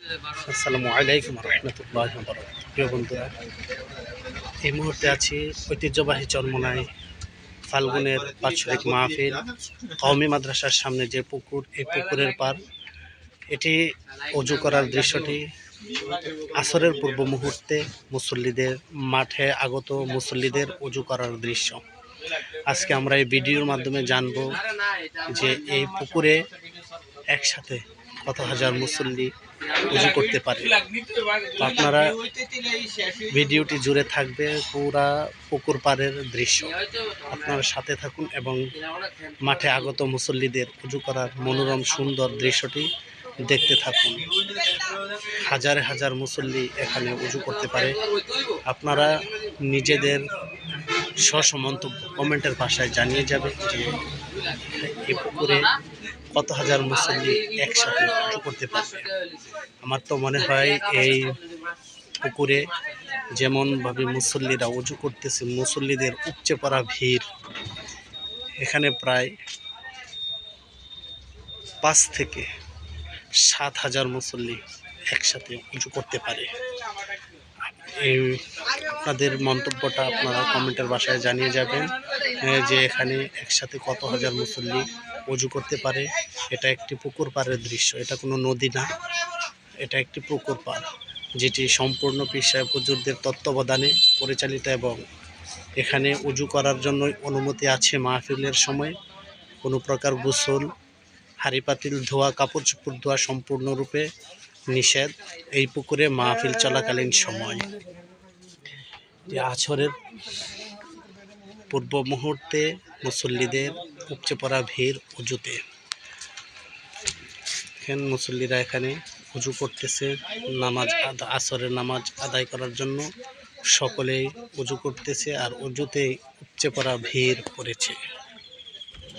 আসসালামু আলাইকুম রহমতুল্লাহি ওয়া বারাকাতুহু। প্রিয় বন্ধুরা, এই মুহূর্তে আছি ঐতিহ্যবাহী চরমোনাই ফাল্গুনের বাৎসরিক মাহফিল কওমি মাদ্রাসার সামনে যে পুকুর, এই পুকুরের পার। এটি অজু করার দৃশ্যটি আসরের পূর্ব মুহূর্তে মুসল্লিদের, মাঠে আগত মুসল্লিদের অজু করার দৃশ্য। আজকে আমরা এই ভিডিওর মাধ্যমে জানব যে এই পুকুরে একসাথে কত হাজার মুসল্লি উজু করতে পারে। আপনারা ভিডিওটি জুড়ে থাকবে পুরা পুকুর পাড়ের দৃশ্য। আপনারা সাথে থাকুন এবং মাঠে আগত মুসল্লিদের উজু করার মনোরম সুন্দর দৃশ্যটি দেখতে থাকুন। হাজার হাজার মুসল্লি এখানে উজু করতে পারে। আপনারা নিজেদের মন্তব্য কমেন্টের ভাষায় জানিয়ে যাবে যে এই পুকুরে কত হাজার মুসল্লি একসাথে উজু করতে পারবে। আমার তো মনে হয় এই পুকুরে যেমনভাবে মুসল্লিরা উজু করতেছে, মুসল্লিদের উপচে পড়া ভিড়, এখানে প্রায় 5 থেকে 7 হাজার মুসল্লি একসাথে উজু করতে পারে। এই আপনাদের মন্তব্যটা আপনারা কমেন্টের ভাষায় জানিয়ে যাবেন যে এখানে একসাথে কত হাজার মুসল্লি উজু করতে পারে। এটা একটি পুকুর পাড়ের দৃশ্য, এটা কোনো নদী না, এটা একটি পুকুর পাড়, যেটি সম্পূর্ণ পীর সাহেব হুজুরদের তত্ত্বাবধানে পরিচালিত এবং এখানে উজু করার জন্য অনুমতি আছে। মাহফিলের সময় কোনো প্রকার গোসল, হাঁড়ি পাতিল ধোয়া, কাপড় চোপড় ধোয়া সম্পূর্ণরূপে নিষেধ এই পুকুরে মাহফিল চলাকালীন সময়। আসরের পূর্ব মুহূর্তে মুসল্লিদের উপচে পড়া ভিড় উজুতে। মুসল্লিরা এখানে উজু করতেছে আসরের নামাজ আদায় করার জন্য। সকলেই উজু করতেছে আর উজুতে উপচে পড়া ভিড় পড়েছে।